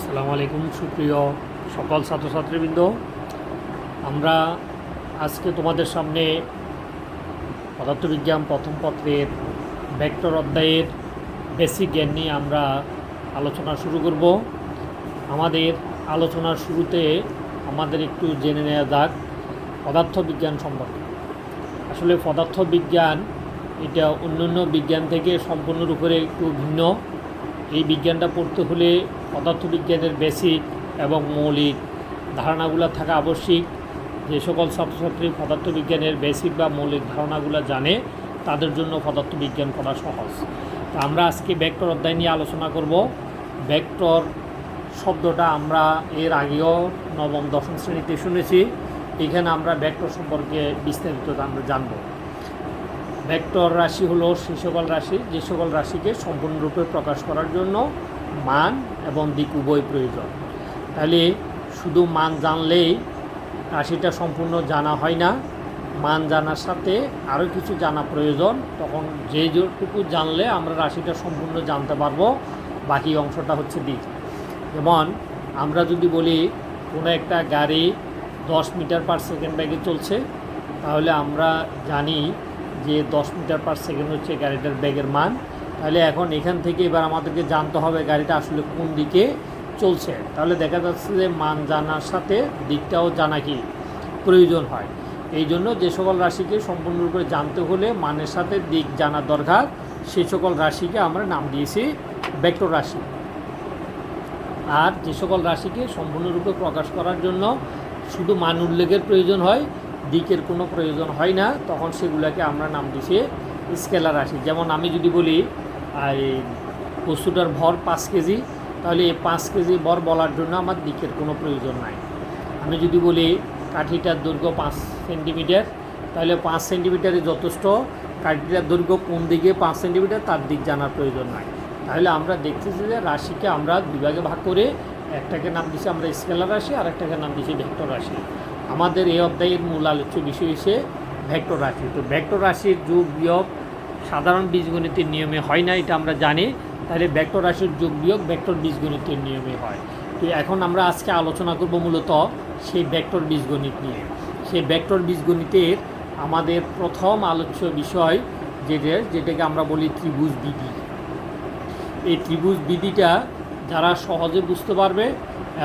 আসসালামু আলাইকুম সুপ্রিয় সকল ছাত্রছাত্রীবৃন্দ, আমরা আজকে তোমাদের সামনে পদার্থবিজ্ঞান প্রথম পত্রের ভেক্টর অধ্যায়ের বেসিক জ্ঞান নিয়ে আমরা আলোচনা শুরু করব। আমাদের আলোচনার শুরুতে আমাদের একটু জেনে নেওয়া যাক পদার্থবিজ্ঞান সম্পর্কে। আসলে পদার্থবিজ্ঞান এটা অন্যান্য বিজ্ঞান থেকে সম্পূর্ণরূপে একটু ভিন্ন। এই বিজ্ঞানটা পড়তে হলে পদার্থবিজ্ঞানের বেসিক এবং মৌলিক ধারণাগুলো থাকা আবশ্যিক। যে সকল ছাত্রছাত্রী পদার্থবিজ্ঞানের বেসিক বা মৌলিক ধারণাগুলো জানে তাদের জন্য পদার্থবিজ্ঞান পড়া সহজ। তো আমরা আজকে ভেক্টর অধ্যায় নিয়ে আলোচনা করব। ভেক্টর শব্দটা আমরা এর আগেও নবম দশম শ্রেণীতে শুনেছি। এখানে আমরা ভেক্টর সম্পর্কে বিস্তারিত আমরা জানব। ভেক্টর রাশি হলো সেই সকল রাশি যে সকল রাশিকে সম্পূর্ণরূপে প্রকাশ করার জন্য মান এবং দিক উভয় প্রয়োজন। তাহলে শুধু মান জানলেই রাশিটা সম্পূর্ণ জানা হয় না, মান জানার সাথে আরও কিছু জানা প্রয়োজন। তখন যেটুকু জানলে আমরা রাশিটা সম্পূর্ণ জানতে পারবো, বাকি অংশটা হচ্ছে দিক। যেমন আমরা যদি বলি কোনো একটা গাড়ি 10 মিটার পার সেকেন্ড বেগে চলছে, তাহলে আমরা জানি যে 10 মিটার পার সেকেন্ড হচ্ছে গাড়িটার বেগের মান। তাহলে এখন এখান থেকে এবার আমাদেরকে জানতে হবে গাড়িটা আসলে কোন দিকে চলছে। তাহলে দেখা যাচ্ছে যে মান জানার সাথে দিকটাও জানা কি প্রয়োজন হয়। এই জন্য যে সকল রাশিকে সম্পূর্ণরূপে জানতে হলে মানের সাথে দিক জানার দরকার, সেই সকল রাশিকে আমরা নাম দিয়েছি ভেক্টর রাশি। আর যে সকল রাশিকে সম্পূর্ণরূপে প্রকাশ করার জন্য শুধু মান উল্লেখের প্রয়োজন হয়, দিকের কোনো প্রয়োজন হয় না, তখন সেগুলোকে আমরা নাম দিয়েছি স্কেলার রাশি। যেমন আমি যদি বলি এই বস্তুটার ভর 5 কেজি, তাহলে এই 5 কেজি ভর বলার জন্য আমার দিকের কোনো প্রয়োজন নাই। আমি যদি বলি কাঠিটার দৈর্ঘ্য 5 সেন্টিমিটার, তাহলে 5 সেন্টিমিটারে যথেষ্ট। কাঠিটার দৈর্ঘ্য কোন দিকে 5 সেন্টিমিটার তার দিক জানার প্রয়োজন নাই। তাহলে আমরা দেখতেছি যে রাশিকে আমরা দুভাগে ভাগ করে একটাকে নাম দিচ্ছি আমরা স্কেলার রাশি, আর একটাকে নাম দিচ্ছি ভেক্টর রাশি। আমাদের এই অধ্যায়ের মূল আলোচ্য বিষয় হিসেবে ভেক্টর রাশি। তো ভেক্টর রাশির যোগ বিয়োগ সাধারণ বীজগণিতের নিয়মে হয় না, এটা আমরা জানি। তাহলে ভেক্টর রাশির যোগ বিয়োগ ভেক্টর বীজগণিতের নিয়মে হয়। তো এখন আমরা আজকে আলোচনা করব মূলত সেই ভেক্টর বীজগণিত নিয়ে। সেই ভেক্টর বীজগণিতের আমাদের প্রথম আলোচ্য বিষয় যেটাকে আমরা বলি ত্রিভুজ বিধি। এই ত্রিভুজ বিধিটা যারা সহজে বুঝতে পারবে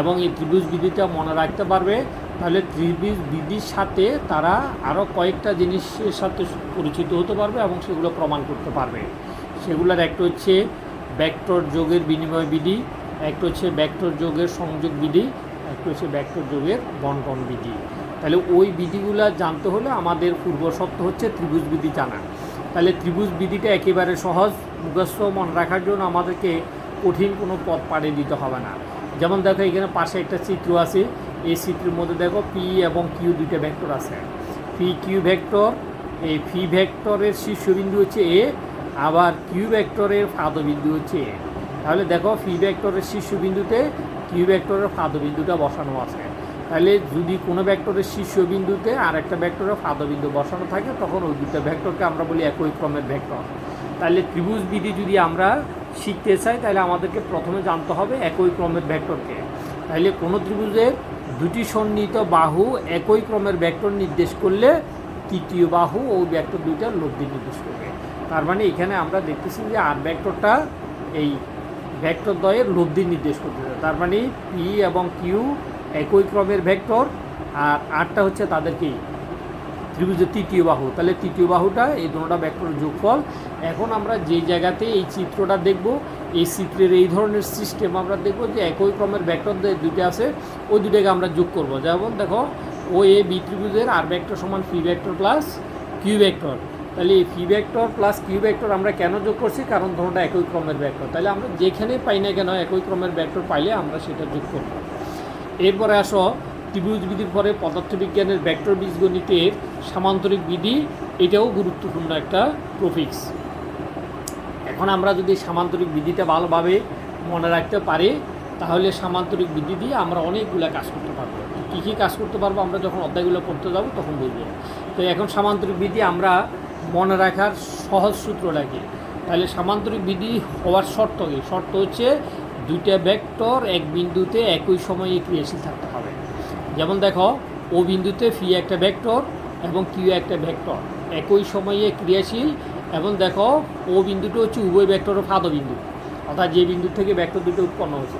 এবং এই ত্রিভুজ বিধিটা মনে রাখতে পারবে, তাহলে ত্রিভুজ বিধির সাথে তারা আরও কয়েকটা জিনিসের সাথে পরিচিত হতে পারবে এবং সেগুলো প্রমাণ করতে পারবে। সেগুলোর একটা হচ্ছে ভেক্টর যোগের বিনিময় বিধি, একটা হচ্ছে ভেক্টর যোগের সংযোগ বিধি, একটা হচ্ছে ভেক্টর যোগের বণ্টন বিধি। তাহলে ওই বিধিগুলো জানতে হলে আমাদের পূর্ব শর্ত হচ্ছে ত্রিভুজ বিধি জানা। তাহলে ত্রিভুজ বিধিটা একেবারে সহজ, মুখস্থ মনে রাখার জন্য আমাদেরকে কঠিন কোনো পথ পাড়ি দিতে হবে না। যেমন দেখো এখানে পাশে একটা চিত্র আছে, এই চিত্রের মধ্যে দেখো পি এবং কিউ দুইটা ভেক্টর আছে। পি কিউ ভেক্টর, এই পি ভেক্টরের শীর্ষবিন্দু হচ্ছে এ, আবার কিউ ভেক্টরের ফাদবিন্দু হচ্ছে এ। তাহলে দেখো পি ভেক্টরের শীর্ষবিন্দুতে কিউ ভেক্টরের ফাদবিন্দুটা বসানো আছে। তাহলে যদি কোনো ভেক্টরের শীর্ষবিন্দুতে আর একটা ভেক্টরের ফাদবিন্দু বসানো থাকে, তখন ওই দুটো ভেক্টরকে আমরা বলি একই ক্রমের ভেক্টর। তাহলে ত্রিভুজ বিধি যদি আমরা শিখতে চাই, তাহলে আমাদেরকে প্রথমে জানতে হবে একই ক্রমের ভেক্টরকে। তাহলে কোনো ত্রিভুজের দুটি সন্নিহিত বাহু একই ক্রমের ভেক্টর নির্দেশ করলে তৃতীয় বাহু ওই ভেক্টর দুইটার লব্ধি নির্দেশ করবে। তার মানে এখানে আমরা দেখতেছি যে আর ভেক্টরটা এই ভেক্টর দ্বয়ের লব্ধি নির্দেশ করতেছে। তার মানে পি এবং কিউ একই ক্রমের ভেক্টর, আর আরটা হচ্ছে তাদের কি ত্রিভুজের তৃতীয় বাহু। তাহলে তৃতীয় বাহুটা এই দুটোটা ভেক্টরের যোগফল। এখন আমরা যে জায়গাতে এই চিত্রটা দেখব, এই চিত্রের এই ধরনের সিস্টেম আমরা দেখব যে একই ক্রমের ভেক্টর দুইটা আছে, ওই দুটাকে আমরা যোগ করব। যেমন দেখো ও এ বি ত্রিভুজের আর ভেক্টর সমান P vector plus Q vector. তাহলে এই P vector plus Q vector আমরা কেন যোগ করছি? কারণ দুটোটা একই ক্রমের ভেক্টর। তাহলে আমরা যেখানে পাই না কেন একই ক্রমের ভেক্টর পাইলে আমরা সেটা যোগ করব। এরপরে আসো ত্রিভুজ বিধির পরে পদার্থবিজ্ঞানের ভেক্টর বীজগণিতের সামান্তরিক বিধি, এটাও গুরুত্বপূর্ণ একটা টপিকস। এখন আমরা যদি সামান্তরিক বিধিটা ভালোভাবে মনে রাখতে পারি, তাহলে সামান্তরিক বিধি দিয়ে আমরা অনেকগুলো কাজ করতে পারবো। কী কী কাজ করতে পারবো আমরা যখন অধ্যায়গুলো পড়তে যাব তখন বুঝবো। তো এখন সামান্তরিক বিধি আমরা মনে রাখার সহজ সূত্র লাগে। তাহলে সামান্তরিক বিধি হওয়ার শর্ত কী? শর্ত হচ্ছে দুইটা ভেক্টর এক বিন্দুতে একই সময়ে ক্রিয়াশীল থাকতে হবে। যেমন দেখো ও বিন্দুতে ফি একটা ভেক্টর এবং কিউ একটা ভেক্টর একই সময়ে ক্রিয়াশীল, এবং দেখো ও বিন্দুটা হচ্ছে উভয় ভেক্টরের পাদবিন্দু, অর্থাৎ যে বিন্দু থেকে ভেক্টর দুটো উৎপন্ন হয়েছে।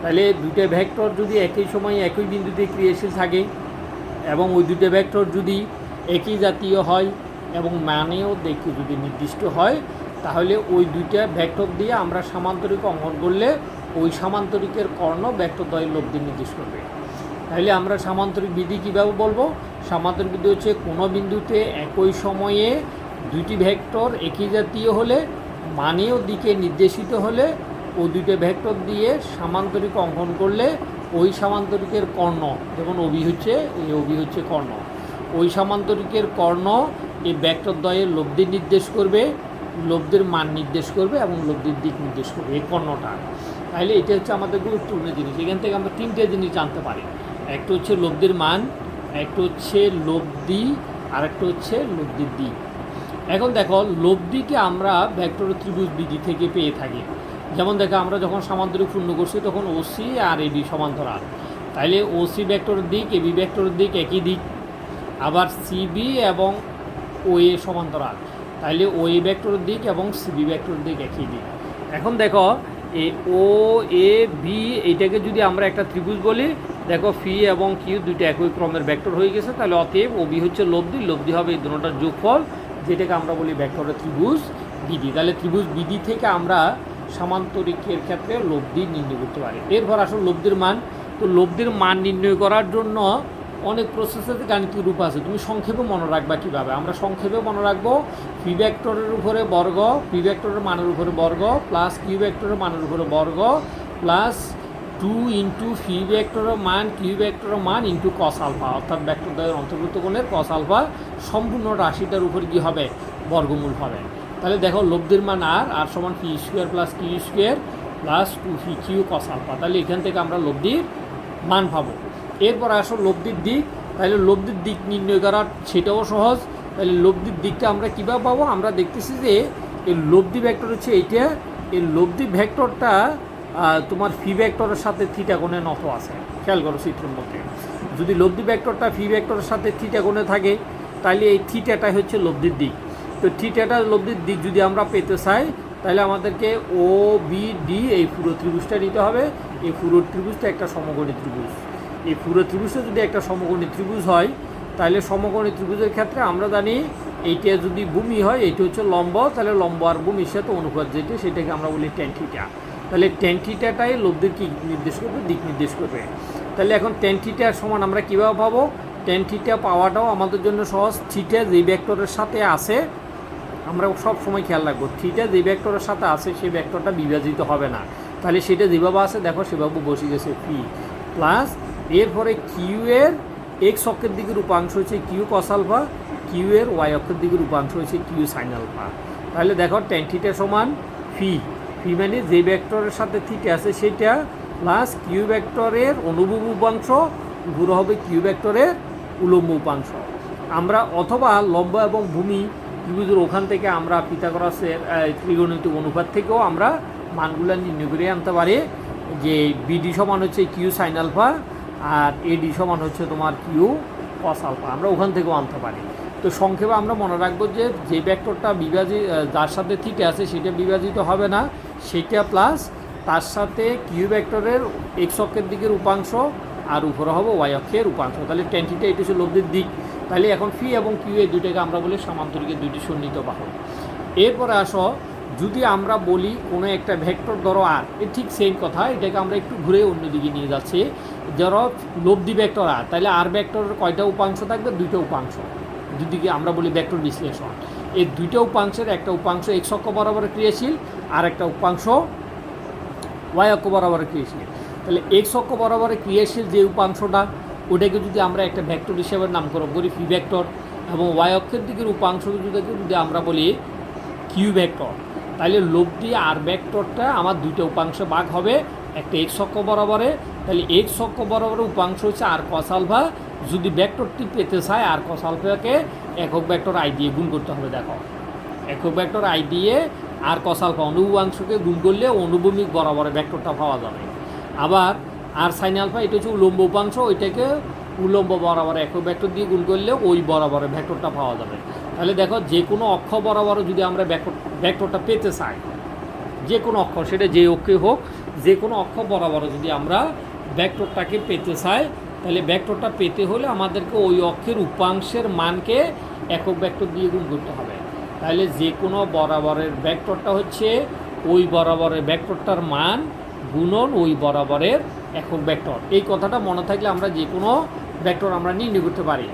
তাহলে দুইটা ভেক্টর যদি একই সময়ে একই বিন্দুতে ক্রিয়াশীল থাকে এবং ওই দুটো ভেক্টর যদি একই জাতীয় হয় এবং মানেও দেখে যদি নির্দিষ্ট হয়, তাহলে ওই দুইটা ভেক্টর দিয়ে আমরা সামান্তরিক অঙ্কন করলে ওই সামান্তরিকের কর্ণ ভেক্টরদ্বয়ের লব্ধি নির্দেশ করবে। তাহলে আমরা সামান্তরিক বিধি কীভাবে বলবো? সামান্তরিক বিধি হচ্ছে কোনো বিন্দুতে একই সময়ে দুইটি ভেক্টর একই জাতীয় হলে মানেও দিকে নির্দেশিত হলে ওই দুইটা ভেক্টর দিয়ে সামান্তরিক অঙ্কন করলে ওই সামান্তরিকের কর্ণ, যেমন অবি হচ্ছে এই অবি হচ্ছে কর্ণ, ওই সামান্তরিকের কর্ণ এই ভেক্টরদ্বয়ের লব্ধি নির্দেশ করবে, লব্ধির মান নির্দেশ করবে এবং লব্ধির দিক নির্দেশ করবে এই কর্ণটা। তাহলে এটা হচ্ছে আমাদের গুরুত্বপূর্ণ জিনিস। এখান থেকে আমরা তিনটে জিনিস জানতে পারি, একটা হচ্ছে লব্ধির মান, একটা হচ্ছে লব্ধি, আর একটা হচ্ছে লব্ধির দিক। এখন দেখো লব্ধিকে আমরা ভেক্টর ত্রিভুজ বিধি থেকে পেয়ে থাকি। যেমন দেখো আমরা যখন সামান্তরিক পূর্ণ করছি তখন ওসি আর এবি সমান্তরাল, তাইলে ওসি ভেক্টরের দিক এবি ভেক্টরের দিক একই দিক, আবার সিবি এবং ও এ সমান্তরাল, তাইলে ও এ ভেক্টরের দিক এবং সিবি ভেক্টরের দিক একই দিক। এখন দেখো এই ও এ বি এইটাকে যদি আমরা একটা ত্রিভুজ বলি, দেখো ফি এবং কিউ দুইটা একই ক্রমের ভেক্টর হয়ে গেছে, তাহলে অতএব ও বি হচ্ছে লব্ধি, লব্ধি হবে এই দুটোটার যোগফল, যেটাকে আমরা বলি ভেক্টরের ত্রিভুজ বিধি। তাহলে ত্রিভুজ বিধি থেকে আমরা সামান্তরিকের ক্ষেত্রে লব্ধি নির্ণয় করতে পারি। এরপর আসলে লব্ধির মান। তো লব্ধির মান নির্ণয় করার জন্য অনেক প্রসেসের গাণিতিক রূপ আছে, তুমি সংক্ষেপে মনে রাখবা কীভাবে? আমরা সংক্ষেপে মনে রাখবো পি ভেক্টরের উপরে বর্গ, পি ভেক্টরের মানের উপরে বর্গ, প্লাস কিউ ভেক্টরের মানের উপরে বর্গ, প্লাস 2 ইন্টু ফি ভেক্টরের মান কিউ ভেক্টরের মান ইন্টু কস আলফা, অর্থাৎ ভেক্টরদ্বয়ের অন্তর্ভুক্ত কোণের কস আলফা সম্পূর্ণ রাশিটার উপর কী হবে? বর্গমূল হবে। তাহলে দেখো লব্ধির মান আর সমান P square plus Q square plus 2 P Q cos alpha. তাহলে এখান থেকে আমরা লব্ধির মান পাবো। এরপর আসো লব্ধির দিক। তাহলে লব্ধির দিক নির্ণয় করার সেটাও সহজ। তাহলে লব্ধির দিকটা আমরা কীভাবে পাবো? আমরা দেখতেছি যে এই লব্ধি ভেক্টর হচ্ছে এইটা, এই লব্ধি ভেক্টরটা তোমার ফি ভেক্টরের সাথে থিটা কোণে নত আছে। খেয়াল করো চিত্রের মধ্যে, যদি লব্ধি ভেক্টরটা ফি ভেক্টরের সাথে থিটা কোণে থাকে তাহলে এই থিটাটাই হচ্ছে লব্ধির দিক। তো থিটাটা লব্ধির দিক যদি আমরা পেতে চাই তাহলে আমাদেরকে ও বি ডি এই পুরো ত্রিভুজটা নিতে হবে। এই পুরো ত্রিভুজটা একটা সমকোণী ত্রিভুজ। এই পুরো ত্রিভুজটা যদি একটা সমকোণী ত্রিভুজ হয় তাহলে সমকোণী ত্রিভুজের ক্ষেত্রে আমরা জানি এইটা যদি ভূমি হয় এইটা হচ্ছে লম্ব, তাহলে লম্ব আর ভূমির সাথে অনুপাত যেটা সেটাকে আমরা বলি ট্যান থিটা। তাহলে ট্যান থিটাটাই লব্ধির কী নির্দেশ করবে? দিক নির্দেশ করবে। তাহলে এখন ট্যান থিটার সমান আমরা কীভাবে পাবো? ট্যান থিটা পাওয়াটাও আমাদের জন্য সহজ। থিটা যে ভেক্টরের সাথে আছে আমরা সব সময় খেয়াল রাখবো, থিটা যে ভেক্টরের সাথে আছে সেই ভেক্টরটা বিভাজিত হবে না। তাহলে সেটা যেভাবে আছে দেখো সেভাবে বসে গেছে পি প্লাস, এরপরে কিউ এর এক্স অক্ষের দিকের উপাংশ হচ্ছে কিউ কস আলফা, কিউ এর ওয়াই অক্ষের দিকের উপাংশ হচ্ছে কিউ সাইন আলফা। তাহলে দেখো ট্যান থিটা সমান ফি, ফি মানে যে ভেক্টরের সাথে থিটা আছে সেটা প্লাস কিউ ভেক্টরের অনুভূব উপাংশ পুরো হবে কিউ ভেক্টরের উলম্ব উপাংশ। আমরা অথবা লম্ব এবং ভূমি ত্রিভুজের ওখান থেকে আমরা পিথাগোরাসের ত্রিকোণমিতিক অনুপাত থেকেও আমরা মানগুলো নির্ণয় করে আনতে পারি যে বিডি সমান হচ্ছে কিউ সাইন আলফা আর এডি সমান হচ্ছে তোমার কিউ কস আলফা, আমরা ওখান থেকেও আনতে পারি। তো সংক্ষেপে আমরা মনে রাখবো যে যে ভেক্টরটা বিভাজিত যার সাথে থিটা আছে সেটা বিভাজিত হবে না, সেটা প্লাস তার সাথে কিউ ভেক্টরের এক্স অক্ষের দিকের উপাংশ আর উপরে হবে ওয়াই অক্ষের উপাংশ। তাহলে ট্যান থিটা এটা হচ্ছে লব্ধির দিক। তাহলে এখন ফি এবং কিউ এই দুইটাকে আমরা বলি সামান্তরিকের দুইটি সন্নিহিত বাহু। এরপরে আসো যদি আমরা বলি কোনো একটা ভেক্টর ধরো আর, এ ঠিক সেম কথা, এটাকে আমরা একটু ঘুরে অন্যদিকে নিয়ে যাচ্ছি। ধরো লব্ধি ভেক্টর আর, তাহলে আর ভেক্টরের কয়টা উপাংশ থাকবে? দুইটা উপাংশ। দুদিকে আমরা বলি ভেক্টর বিশ্লেষণ। এই দুইটা উপাংশের একটা উপাংশ এক্স অক্ষ বরাবর ক্রিয়াশীল আর একটা উপাংশ ওয়াই অক্ষ বরাবর ক্রিয়াশীল। তাহলে এক্স অক্ষ বরাবর ক্রিয়াশীল যে উপাংশটা ওটাকে যদি আমরা একটা ভেক্টর হিসেবে নামকরণ করি পি ভেক্টর, এবং ওয়াই অক্ষের দিকের উপাংশকে যদি আমরা বলি কিউ ভেক্টর, তাহলে লব্ধি আর ভেক্টরটা আমার দুইটা উপাংশে ভাগ হবে, একটা এক্স অক্ষ বরাবরে। তাহলে এক্স অক্ষ বরাবরের উপাংশ হচ্ছে আর কস আলফা। যদি ভেক্টরটি পেতে চায় আর কস আলফাকে একক ভেক্টর আই দিয়ে গুণ করতে হবে। দেখো একক ভেক্টর আই দিয়ে আর কস আলফা অনুভবাংশকে গুণ করলে অনুভূমিক বরাবরের ভেক্টরটা পাওয়া যাবে। আবার আর সাইন আলফা এটা হচ্ছে উলম্ব উপাংশ, ওইটাকে উলম্ব বরাবর একক ভেক্টর দিয়ে গুণ করলে ওই বরাবরের ভেক্টরটা পাওয়া যাবে। তাহলে দেখো যে কোনো অক্ষ বরাবর যদি আমরা ভেক্টরটা পেতে চাই, যে কোনো অক্ষ সেটা যে অক্ষে হোক, যে কোনো অক্ষ বরাবর যদি আমরা ভেক্টরটাকে পেতে চাই, তাহলে ভেক্টরটা পেতে হলে আমাদেরকে ওই অক্ষের উপাংশের মানকে একক ভেক্টর দিয়ে গুণ করতে হবে। তাহলে যে কোনো বরাবরের ভেক্টরটা হচ্ছে ওই বরাবরের ভেক্টরটার মান গুণন ওই বরাবরের একক ভেক্টর। এই কথাটা মনে থাকলে আমরা যে কোনো ভেক্টর আমরা নির্ণয় করতে পারি।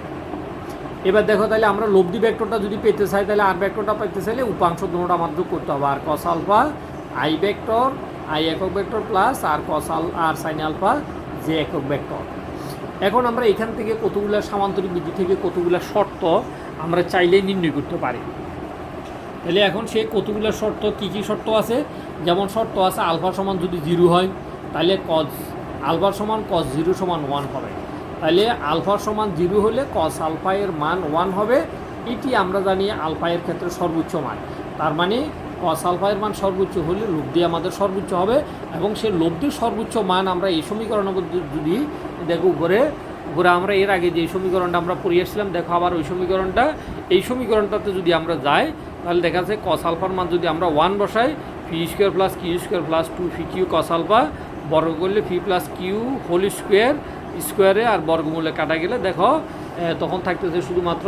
এবার দেখো তাহলে আমরা লব্ধি ভেক্টরটা যদি পেতে চাই, তাহলে আর ভেক্টরটা পেতে চাইলে উপাংশ দুটোটা আমার যোগ করতে হবে। R cos alpha i vector i একক ভেক্টর প্লাস আর আর সাইন আলফা যে একক ভেক্টর। এখন আমরা এখান থেকে কতগুলো সামান্তরিক বিধি থেকে কতগুলো শর্ত আমরা চাইলেই নির্ণয় করতে পারি। তাহলে এখন সে কতগুলো শর্ত, কী কী শর্ত আছে, যেমন শর্ত আছে আলফা সমান যদি 0 হয় তাহলে কস আলফা সমান কস 0 সমান 1 হবে। তাহলে আলফা সমান 0 হলে কস আলফা এর মান 1 হবে। এটি আমরা জানি আলফা এর ক্ষেত্রে সর্বোচ্চ মান। তার মানে কস আলফা এর মান সর্বোচ্চ হলে লব্ধি আমাদের সর্বোচ্চ হবে, এবং সে লব্ধির সর্বোচ্চ মান আমরা এই সমীকরণের মধ্যে যদি দেখো উপরে আমরা এর আগে যে সমীকরণটা আমরা পড়িয়েছিলাম, দেখো আবার ওই সমীকরণটা, এই সমীকরণটাতে যদি আমরা যাই তাহলে দেখা যাচ্ছে কস আলফার মান যদি আমরা 1 বসাই, P square plus Q square plus 2 P Q cos alpha বর্গ করলে ফি প্লাস কিউ হোল স্কোয়ারে আর বর্গমূলে কাটা গেলে দেখো তখন থাকতেছে শুধুমাত্র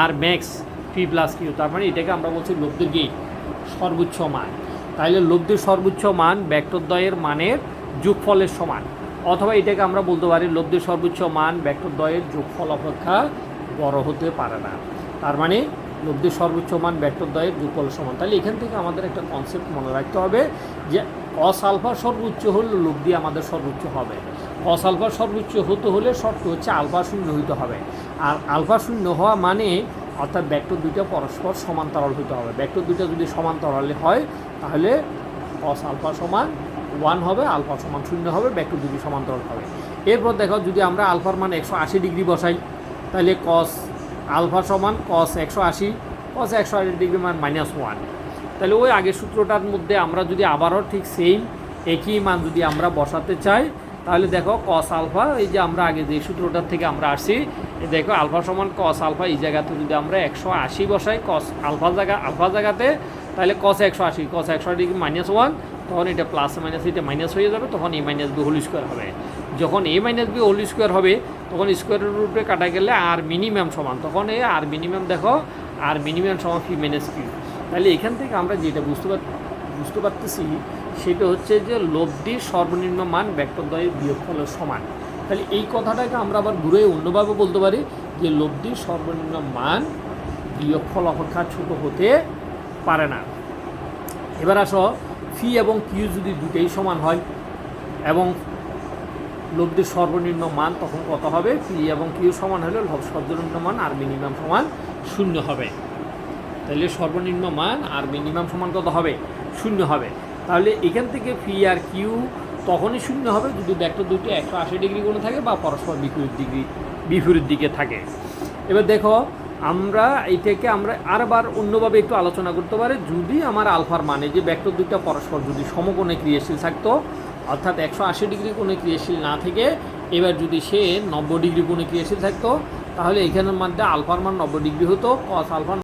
আর ম্যাক্স ফি প্লাস কিউ। তার মানে এটাকে আমরা বলছি লব্ধির কি সর্বোচ্চ মান। তাইলে লব্ধির সর্বোচ্চ মান ভেক্টরদ্বয়ের মানের যোগফলের সমান, অথবা এটাকে আমরা বলতে পারি লব্ধির সর্বোচ্চ মান ভেক্টরদ্বয়ের যোগফল অপেক্ষা বড় হতে পারে না। তার মানে লব্ধির সর্বোচ্চ মান ভেক্টরদ্বয়ের যোগফলের সমান। তাহলে এখান থেকে আমাদের একটা কনসেপ্ট মনে রাখতে হবে যে কস আলফা সর্বোচ্চ হলে লব্ধি আমাদের সর্বোচ্চ হবে। কস আলফা সর্বোচ্চ হতে হলে শর্ত হচ্ছে আলফা শূন্য হইতে হবে। আর আলফা শূন্য হওয়া মানে অর্থাৎ ভেক্টর দুইটা পরস্পর সমান্তরাল হতে হবে। ভেক্টর দুইটা যদি সমান্তরালে হয় তাহলে কস আলফা সমান 1 হবে, আলফা সমান 0 হবে, ভেক্টর দুটি সমান্তরাল হবে। এরপর দেখো যদি আমরা আলফার মান 180 ডিগ্রি বসাই, তাহলে কস আলফা সমান কস 180, কস 180 ডিগ্রি মান -1। তাহলে ওই আগের সূত্রটার মধ্যে আমরা যদি আবারও ঠিক সেম একই মান যদি আমরা বসাতে চাই, তাহলে দেখো কস আলফা, এই যে আমরা আগে যে সূত্রটার থেকে আমরা আসছি, দেখো আলফা সমান কস আলফা, এই জায়গাতে যদি আমরা 180 বসাই কস আলফা জায়গাতে, তাহলে কস 180 ডিগ্রি -1, তখন এটা প্লাস মাইনাস এটা মাইনাস হয়ে যাবে, তখন এ মাইনাস বি হোল স্কোয়ার হবে। যখন এ মাইনাস বি হোল স্কোয়ার হবে তখন স্কোয়ারের রুটে কাটা গেলে আর মিনিমাম সমান, তখন এই আর মিনিমাম দেখো আর মিনিমাম সমান ফি মাইনাস কিউ। তাহলে এখান থেকে আমরা যেটা বুঝতে পারতেছি সেটা হচ্ছে যে লব্ধির সর্বনিম্ন মান ভেক্টরদ্বয়ের বিয়োগফলের সমান। তাহলে এই কথাটাকে আমরা আবার ঘুরে অন্যভাবে বলতে পারি যে লব্ধির সর্বনিম্ন মান বিয়োগফল অপেক্ষা ছোট হতে পারে না। এবার আসো ফি এবং কিউ যদি দুটোই সমান হয় এবং লব্ধির সর্বনিম্ন মান তখন কত হবে, ফি এবং কিউ সমান হলে সর্বনিম্ন মান আর মিনিমাম সমান 0 হবে। তাহলে সর্বনিম্ন মান আর মিনিমাম সমান কত হবে, 0 হবে। তাহলে এখান থেকে ফি আর কিউ তখনই 0 হবে যদি ভেক্টর দুটি 180 ডিগ্রি কোণে থাকে বা পরস্পর বিপরীত দিকে থাকে। এবার দেখো আমরা এইটাকে আমরা আরবার অন্যভাবে একটু আলোচনা করতে পারি। যদি আমার আলফার মানে যে ভেক্টর দুইটা পরস্পর যদি সমকোণে ক্রিয়াশীল থাকতো, অর্থাৎ 180 ডিগ্রি কোণে ক্রিয়াশীল না থেকে এবার যদি সে 90 ডিগ্রি কোণে ক্রিয়াশীল থাকতো, তাহলে এখানের মধ্যে আলফার মান 90 ডিগ্রি হতো, কস আলফা